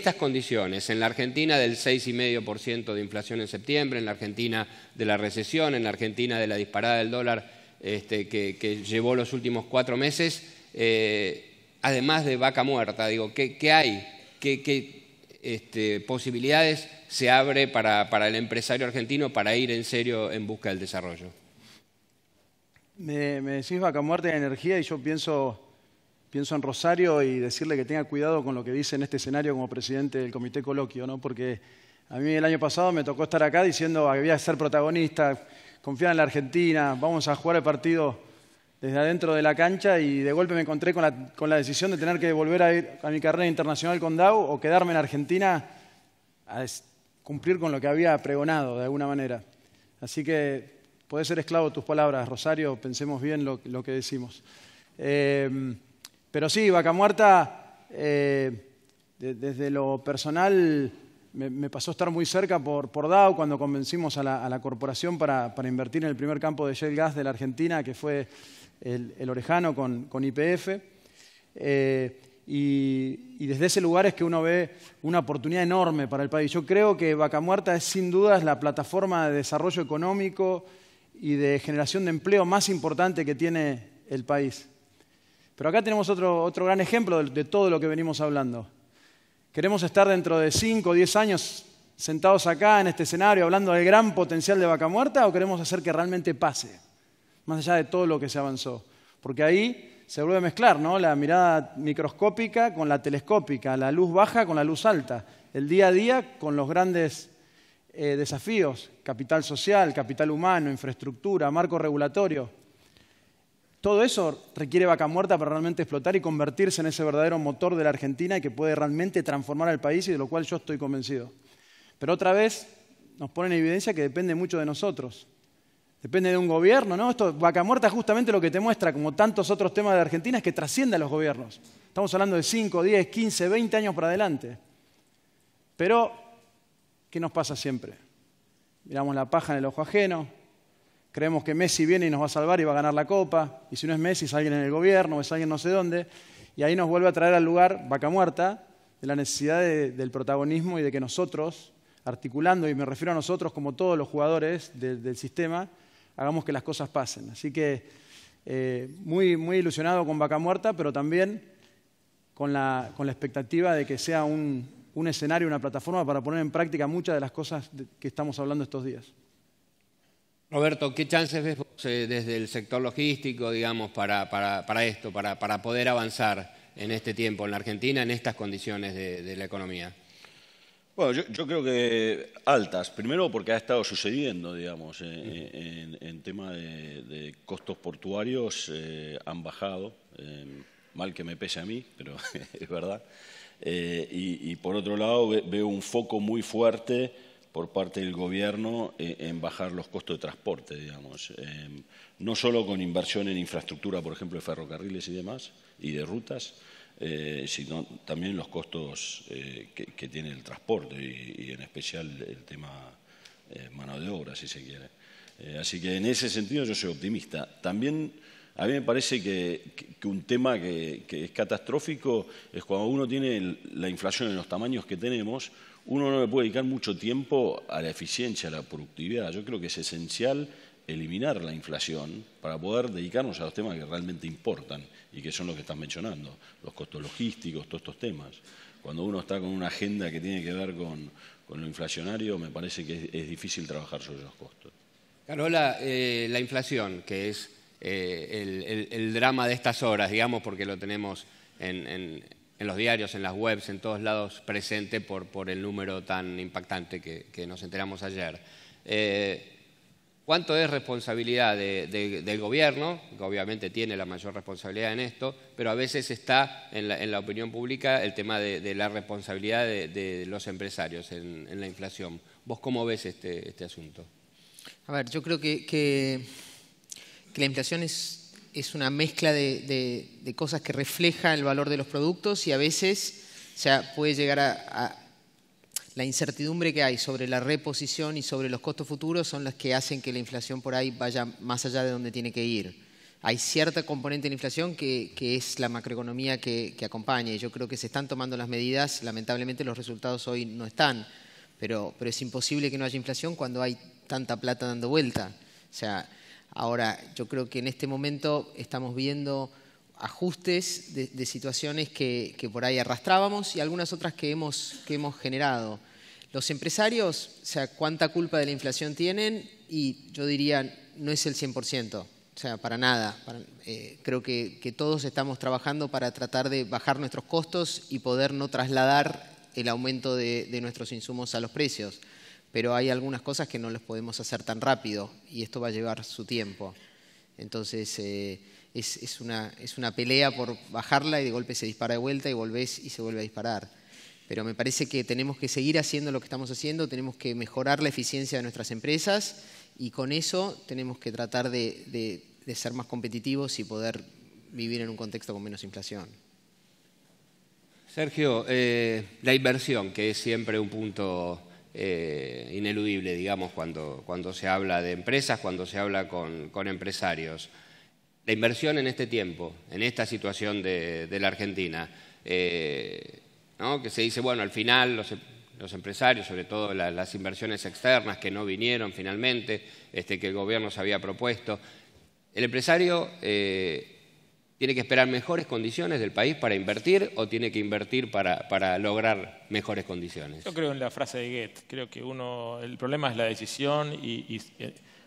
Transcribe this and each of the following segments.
estas condiciones, en la Argentina del 6,5% de inflación en septiembre, en la Argentina de la recesión, en la Argentina de la disparada del dólar que llevó los últimos 4 meses, además de vaca muerta, digo, ¿qué hay? ¿Qué posibilidades se abre para el empresario argentino para ir en serio en busca del desarrollo? Me decís vaca muerta y energía y yo pienso en Rosario y decirle que tenga cuidado con lo que dice en este escenario como presidente del Comité Coloquio, ¿no? Porque a mí el año pasado me tocó estar acá diciendo que había que ser protagonista, confiar en la Argentina, vamos a jugar el partido desde adentro de la cancha y de golpe me encontré con la decisión de tener que volver a ir a mi carrera internacional con Dow o quedarme en Argentina a cumplir con lo que había pregonado de alguna manera. Así que podés ser esclavo de tus palabras, Rosario, pensemos bien lo que decimos. Pero sí, vaca muerta, desde lo personal me pasó a estar muy cerca por Dow cuando convencimos a la corporación para invertir en el primer campo de shale gas de la Argentina, que fue el Orejano con YPF. Y desde ese lugar es que uno ve una oportunidad enorme para el país. Yo creo que vaca muerta es sin dudas la plataforma de desarrollo económico y de generación de empleo más importante que tiene el país. Pero acá tenemos otro gran ejemplo de todo lo que venimos hablando. ¿Queremos estar dentro de 5 o 10 años sentados acá en este escenario hablando del gran potencial de vaca muerta o queremos hacer que realmente pase, más allá de todo lo que se avanzó? Porque ahí se vuelve a mezclar, ¿no? La mirada microscópica con la telescópica, la luz baja con la luz alta, el día a día con los grandes desafíos, capital social, capital humano, infraestructura, marco regulatorio. Todo eso requiere vaca muerta para realmente explotar y convertirse en ese verdadero motor de la Argentina y que puede realmente transformar al país y de lo cual yo estoy convencido. Pero otra vez nos pone en evidencia que depende mucho de nosotros. Depende de un gobierno, ¿no? Esto, vaca muerta justamente lo que te muestra, como tantos otros temas de la Argentina, es que trasciende a los gobiernos. Estamos hablando de 5, 10, 15, 20 años para adelante. Pero, ¿qué nos pasa siempre? Miramos la paja en el ojo ajeno. Creemos que Messi viene y nos va a salvar y va a ganar la Copa. Y si no es Messi, es alguien en el gobierno, es alguien no sé dónde. Y ahí nos vuelve a traer al lugar, vaca muerta, de la necesidad del protagonismo y de que nosotros, articulando, y me refiero a nosotros como todos los jugadores del sistema, hagamos que las cosas pasen. Así que muy, muy ilusionado con vaca muerta, pero también con la expectativa de que sea un escenario, una plataforma para poner en práctica muchas de las cosas que estamos hablando estos días. Roberto, ¿qué chances ves vos, desde el sector logístico, digamos, para esto, para poder avanzar en este tiempo en la Argentina, en estas condiciones de la economía? Bueno, yo creo que altas. Primero porque ha estado sucediendo, digamos, en tema de costos portuarios han bajado. Mal que me pese a mí, pero es verdad. Y por otro lado veo un foco muy fuerte por parte del gobierno en bajar los costos de transporte, digamos. No solo con inversión en infraestructura, por ejemplo, de ferrocarriles y demás, y de rutas, sino también los costos que tiene el transporte y en especial el tema mano de obra, si se quiere. Así que en ese sentido yo soy optimista. También a mí me parece que un tema que es catastrófico es cuando uno tiene la inflación en los tamaños que tenemos, uno no le puede dedicar mucho tiempo a la eficiencia, a la productividad. Yo creo que es esencial eliminar la inflación para poder dedicarnos a los temas que realmente importan y que son los que están mencionando, los costos logísticos, todos estos temas. Cuando uno está con una agenda que tiene que ver con lo inflacionario, me parece que es difícil trabajar sobre los costos. Carola, la inflación, que es el drama de estas horas, digamos, porque lo tenemos en los diarios, en las webs, en todos lados presente por el número tan impactante que nos enteramos ayer. ¿Cuánto es responsabilidad del gobierno? Que obviamente tiene la mayor responsabilidad en esto, pero a veces está en la opinión pública el tema de la responsabilidad de los empresarios en la inflación. ¿Vos cómo ves este asunto? A ver, yo creo que la inflación es una mezcla de cosas que refleja el valor de los productos y a veces puede llegar a la incertidumbre que hay sobre la reposición y sobre los costos futuros son las que hacen que la inflación por ahí vaya más allá de donde tiene que ir. hay cierta componente de la inflación que es la macroeconomía que acompaña. Y yo creo que se están tomando las medidas. Lamentablemente los resultados hoy no están, pero es imposible que no haya inflación cuando hay tanta plata dando vuelta. O sea, ahora yo creo que en este momento estamos viendo ajustes de situaciones que por ahí arrastrábamos y algunas otras que hemos generado. Los empresarios, o sea, ¿cuánta culpa de la inflación tienen? Y yo diría, no es el 100%, o sea, para nada. Creo que todos estamos trabajando para tratar de bajar nuestros costos y poder no trasladar el aumento de nuestros insumos a los precios. Pero hay algunas cosas que no las podemos hacer tan rápido y esto va a llevar su tiempo. Entonces, es una pelea por bajarla y de golpe se dispara de vuelta y volvés y se vuelve a disparar. Pero me parece que tenemos que seguir haciendo lo que estamos haciendo, tenemos que mejorar la eficiencia de nuestras empresas y con eso tenemos que tratar de ser más competitivos y poder vivir en un contexto con menos inflación. Sergio, la inversión, que es siempre un punto ineludible, digamos, cuando se habla de empresas, cuando se habla con empresarios. La inversión en este tiempo, en esta situación de la Argentina, ¿no? Que se dice, bueno, al final los empresarios, sobre todo las inversiones externas que no vinieron finalmente, que el gobierno se había propuesto, ¿el empresario tiene que esperar mejores condiciones del país para invertir o tiene que invertir para lograr mejores condiciones? Yo creo en la frase de Goethe, creo que el problema es la decisión y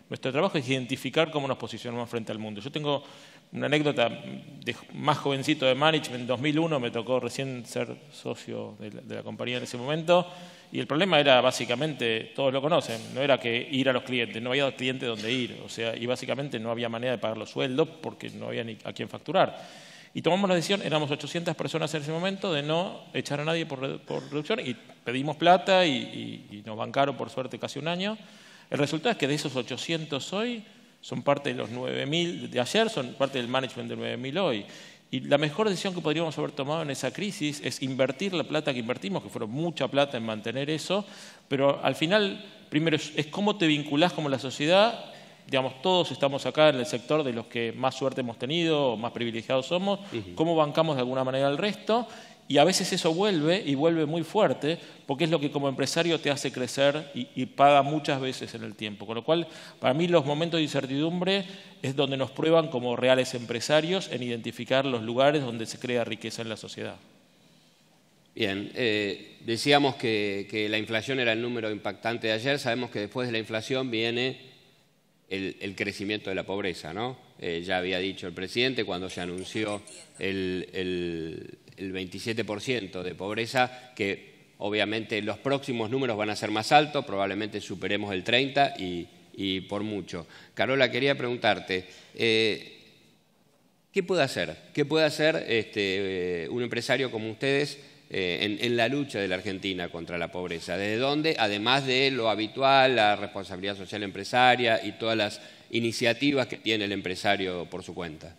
nuestro trabajo es identificar cómo nos posicionamos frente al mundo. Yo tengo una anécdota de más jovencito de management. En 2001 me tocó recién ser socio de la compañía en ese momento y el problema era básicamente, todos lo conocen, no era que ir a los clientes, no había clientes donde ir, o sea, y básicamente no había manera de pagar los sueldos porque no había ni a quién facturar. Y tomamos la decisión, éramos 800 personas en ese momento, de no echar a nadie por reducción y pedimos plata y nos bancaron por suerte casi un año. El resultado es que de esos 800 hoy son parte de los 9.000 de ayer, son parte del management de 9.000 hoy. Y la mejor decisión que podríamos haber tomado en esa crisis es invertir la plata que invertimos, que fueron mucha plata en mantener eso, pero al final, primero, es cómo te vinculás como la sociedad. Digamos, todos estamos acá en el sector de los que más suerte hemos tenido o más privilegiados somos, cómo bancamos de alguna manera al resto. Y a veces eso vuelve, y vuelve muy fuerte, porque es lo que como empresario te hace crecer y paga muchas veces en el tiempo. Con lo cual, para mí los momentos de incertidumbre es donde nos prueban como reales empresarios en identificar los lugares donde se crea riqueza en la sociedad. Bien, decíamos que la inflación era el número impactante de ayer. Sabemos que después de la inflación viene el crecimiento de la pobreza, ¿no? Ya había dicho el presidente cuando se anunció el 27% de pobreza, que obviamente los próximos números van a ser más altos, probablemente superemos el 30% y por mucho. Carola, quería preguntarte, ¿qué puede hacer? ¿Qué puede hacer un empresario como ustedes en la lucha de la Argentina contra la pobreza? ¿Desde dónde, además de lo habitual, la responsabilidad social empresaria y todas las iniciativas que tiene el empresario por su cuenta?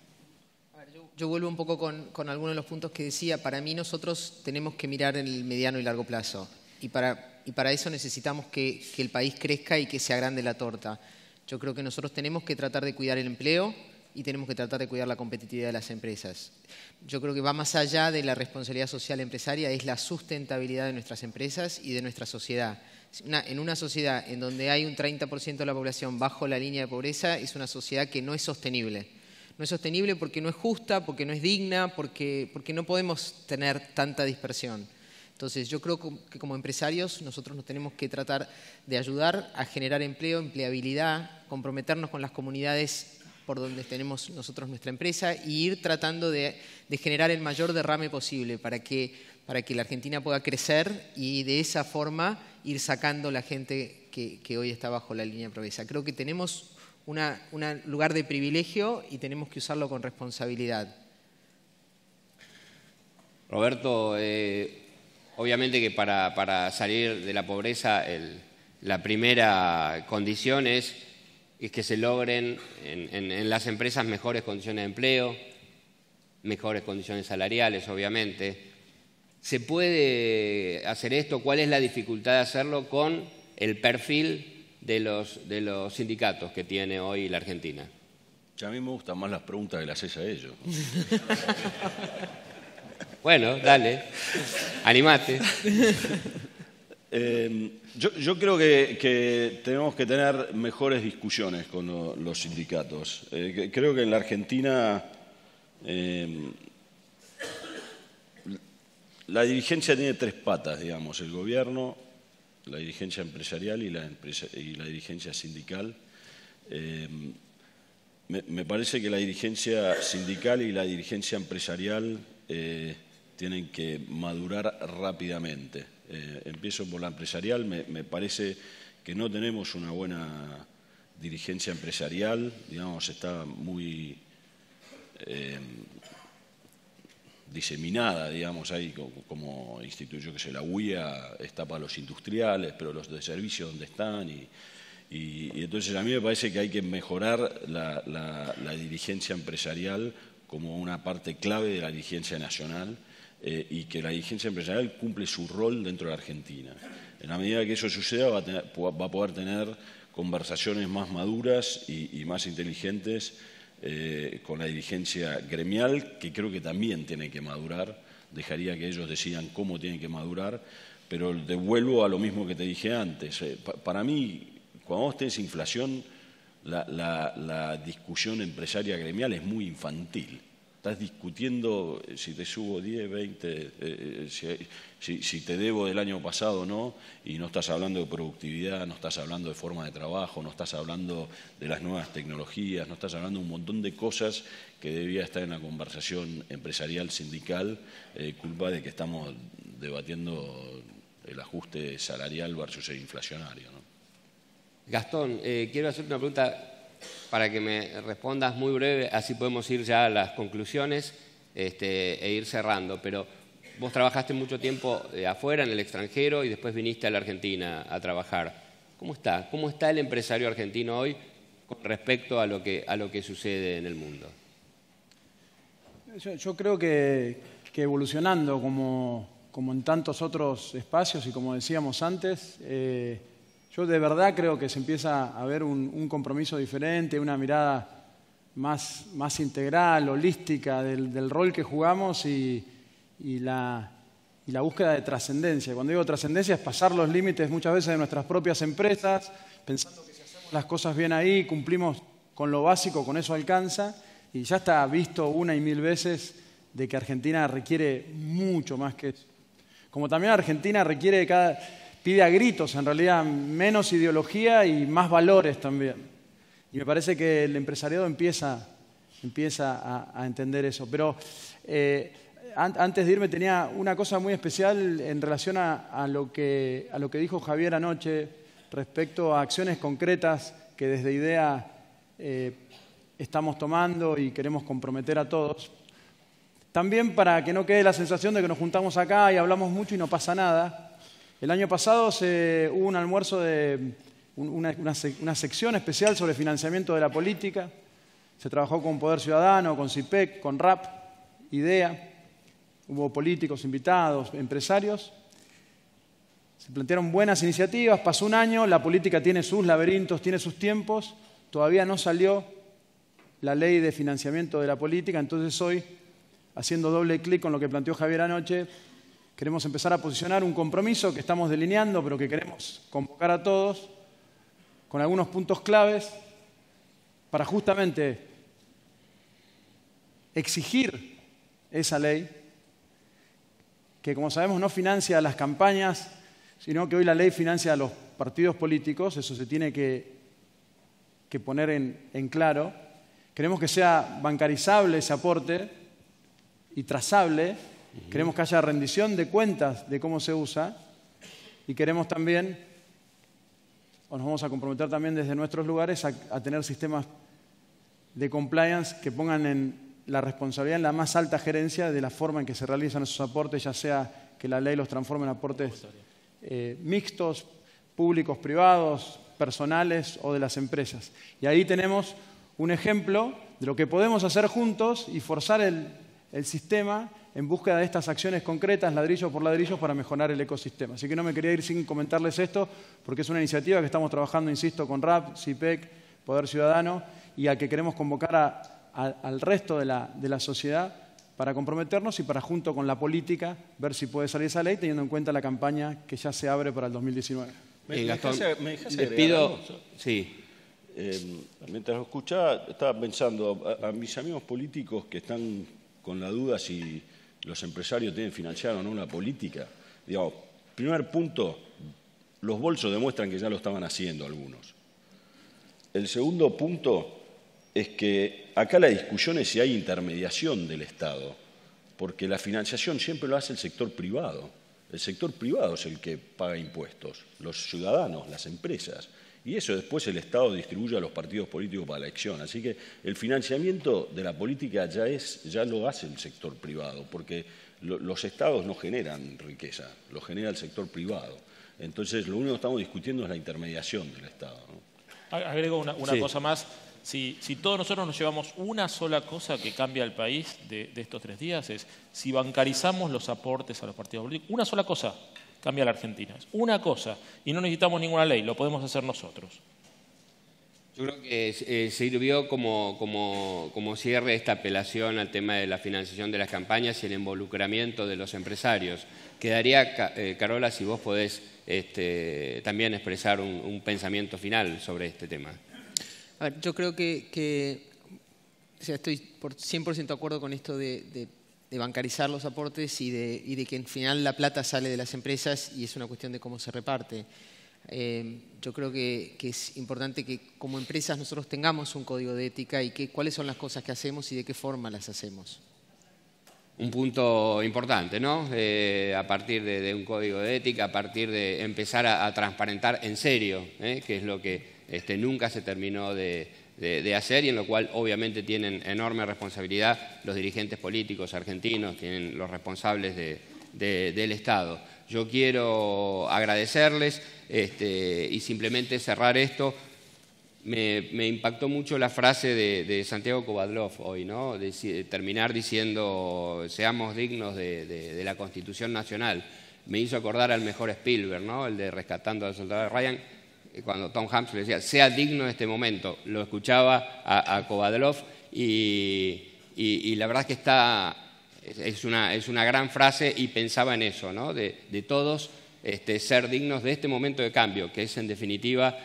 Yo vuelvo un poco con algunos de los puntos que decía. Para mí nosotros tenemos que mirar en el mediano y largo plazo y para eso necesitamos que el país crezca y que se agrande la torta. Yo creo que nosotros tenemos que tratar de cuidar el empleo y tenemos que tratar de cuidar la competitividad de las empresas. Yo creo que va más allá de la responsabilidad social empresaria, es la sustentabilidad de nuestras empresas y de nuestra sociedad. En una sociedad en donde hay un 30% de la población bajo la línea de pobreza, es una sociedad que no es sostenible. No es sostenible porque no es justa, porque no es digna, porque no podemos tener tanta dispersión. Entonces yo creo que como empresarios nosotros nos tenemos que tratar de ayudar a generar empleo, empleabilidad, comprometernos con las comunidades por donde tenemos nosotros nuestra empresa y ir tratando de generar el mayor derrame posible para que la Argentina pueda crecer y de esa forma ir sacando la gente que hoy está bajo la línea de pobreza. Creo que tenemos un lugar de privilegio y tenemos que usarlo con responsabilidad. Roberto, obviamente que para salir de la pobreza la primera condición es que se logren en las empresas mejores condiciones de empleo, mejores condiciones salariales, obviamente. ¿Se puede hacer esto? ¿Cuál es la dificultad de hacerlo con el perfil de los sindicatos que tiene hoy la Argentina? Ya a mí me gustan más las preguntas que las haces a ellos. Bueno, dale, animate. Yo creo que tenemos que tener mejores discusiones con los sindicatos. Creo que en la Argentina la dirigencia tiene tres patas, digamos, el gobierno, la dirigencia empresarial y la dirigencia sindical. Me parece que la dirigencia sindical y la dirigencia empresarial tienen que madurar rápidamente. Empiezo por la empresarial. Me parece que no tenemos una buena dirigencia empresarial, digamos, está muy diseminada, digamos, ahí como instituto, yo que sé, la UIA está para los industriales, pero los de servicios ¿dónde están? Y entonces a mí me parece que hay que mejorar la dirigencia empresarial como una parte clave de la dirigencia nacional, y que la dirigencia empresarial cumple su rol dentro de la Argentina. En la medida que eso suceda va a poder tener conversaciones más maduras y más inteligentes con la dirigencia gremial, que creo que también tiene que madurar. Dejaría que ellos decidan cómo tienen que madurar, pero devuelvo a lo mismo que te dije antes. Para mí, cuando vos tenés inflación, la discusión empresaria gremial es muy infantil. Estás discutiendo si te subo 10, 20, si te debo del año pasado o no, y no estás hablando de productividad, no estás hablando de forma de trabajo, no estás hablando de las nuevas tecnologías, no estás hablando de un montón de cosas que debía estar en la conversación empresarial, sindical, culpa de que estamos debatiendo el ajuste salarial versus el inflacionario, ¿no? Gastón, quiero hacerte una pregunta para que me respondas muy breve, así podemos ir ya a las conclusiones e ir cerrando. Pero vos trabajaste mucho tiempo afuera, en el extranjero, y después viniste a la Argentina a trabajar. ¿Cómo está? ¿Cómo está el empresario argentino hoy con respecto a lo que sucede en el mundo? Yo creo que evolucionando como en tantos otros espacios, y como decíamos antes, yo de verdad creo que se empieza a ver un compromiso diferente, una mirada más integral, holística del rol que jugamos y la búsqueda de trascendencia. Cuando digo trascendencia es pasar los límites muchas veces de nuestras propias empresas, pensando que si hacemos las cosas bien ahí, cumplimos con lo básico, con eso alcanza, y ya está visto una y mil veces de que Argentina requiere mucho más que eso. Como también Argentina pide a gritos, en realidad, menos ideología y más valores también. Y me parece que el empresariado empieza a entender eso. Pero antes de irme tenía una cosa muy especial en relación a lo que dijo Javier anoche respecto a acciones concretas que desde IDEA estamos tomando y queremos comprometer a todos. También para que no quede la sensación de que nos juntamos acá y hablamos mucho y no pasa nada. El año pasado hubo un almuerzo una sección especial sobre financiamiento de la política. Se trabajó con Poder Ciudadano, con CIPEC, con RAP, IDEA. Hubo políticos invitados, empresarios. Se plantearon buenas iniciativas. Pasó un año, la política tiene sus laberintos, tiene sus tiempos. Todavía no salió la ley de financiamiento de la política. Entonces hoy, haciendo doble clic con lo que planteó Javier anoche, queremos empezar a posicionar un compromiso que estamos delineando, pero que queremos convocar a todos con algunos puntos claves para justamente exigir esa ley, que como sabemos no financia las campañas, sino que hoy la ley financia a los partidos políticos. Eso se tiene que poner en claro. Queremos que sea bancarizable ese aporte y trazable. Queremos que haya rendición de cuentas de cómo se usa, y queremos también, nos vamos a comprometer también desde nuestros lugares a tener sistemas de compliance que pongan en la responsabilidad en la más alta gerencia de la forma en que se realizan esos aportes, ya sea que la ley los transforme en aportes mixtos, públicos, privados, personales o de las empresas. Y ahí tenemos un ejemplo de lo que podemos hacer juntos y forzar el sistema en búsqueda de estas acciones concretas, ladrillo por ladrillo, para mejorar el ecosistema. Así que no me quería ir sin comentarles esto, porque es una iniciativa que estamos trabajando, insisto, con RAP, CIPEC, Poder Ciudadano y al que queremos convocar al resto de la sociedad para comprometernos y para, junto con la política, ver si puede salir esa ley, teniendo en cuenta la campaña que ya se abre para el 2019. Les pido... Sí. Mientras lo escuchaba, estaba pensando a mis amigos políticos que están con la duda si los empresarios tienen financiar o no una política. Digamos, primer punto, los bolsos demuestran que ya lo estaban haciendo algunos. El segundo punto es que acá la discusión es si hay intermediación del Estado, porque la financiación siempre lo hace el sector privado. El sector privado es el que paga impuestos, los ciudadanos, las empresas. Y eso después el Estado distribuye a los partidos políticos para la elección. Así que el financiamiento de la política ya lo hace el sector privado, porque los Estados no generan riqueza, lo genera el sector privado. Entonces, lo único que estamos discutiendo es la intermediación del Estado, ¿no? Agrego una cosa más. Si todos nosotros nos llevamos una sola cosa que cambia el país de estos 3 días, es si bancarizamos los aportes a los partidos políticos, una sola cosa cambia la Argentina. Es una cosa. Y no necesitamos ninguna ley, lo podemos hacer nosotros. Yo creo que sirvió como cierre esta apelación al tema de la financiación de las campañas y el involucramiento de los empresarios. Quedaría, Carola, si vos podés también expresar un pensamiento final sobre este tema. A ver, yo creo que estoy 100% de acuerdo con esto de bancarizar los aportes y de que al final la plata sale de las empresas y es una cuestión de cómo se reparte. Yo creo que es importante que como empresas nosotros tengamos un código de ética y cuáles son las cosas que hacemos y de qué forma las hacemos. Un punto importante, ¿no? A partir de un código de ética, a partir de empezar a transparentar en serio, que es lo que nunca se terminó de hacer y en lo cual obviamente tienen enorme responsabilidad los dirigentes políticos argentinos, tienen los responsables del Estado. Yo quiero agradecerles y simplemente cerrar esto. Me impactó mucho la frase de Santiago Kovadlov hoy, ¿no? Terminar diciendo seamos dignos de la Constitución Nacional. Me hizo acordar al mejor Spielberg, ¿no? El de Rescatando al Soldado Ryan, cuando Tom Hanks le decía, sea digno de este momento. Lo escuchaba a Kovadlov y la verdad es que es una gran frase y pensaba en eso, ¿no? De todos ser dignos de este momento de cambio, que es en definitiva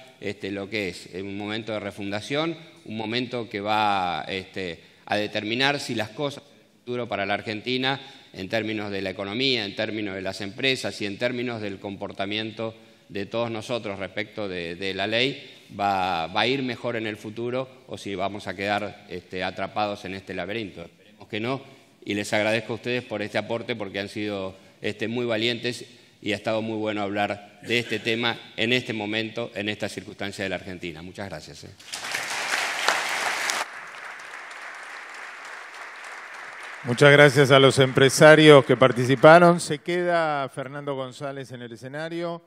lo que es un momento de refundación, un momento que va a determinar si las cosas en el futuro para la Argentina, en términos de la economía, en términos de las empresas y en términos del comportamiento de todos nosotros respecto de la ley, va a ir mejor en el futuro o si vamos a quedar atrapados en este laberinto. Esperemos que no, y les agradezco a ustedes por este aporte porque han sido muy valientes y ha estado muy bueno hablar de este tema en este momento, en esta circunstancia de la Argentina. Muchas gracias. Muchas gracias a los empresarios que participaron. Se queda Fernando González en el escenario.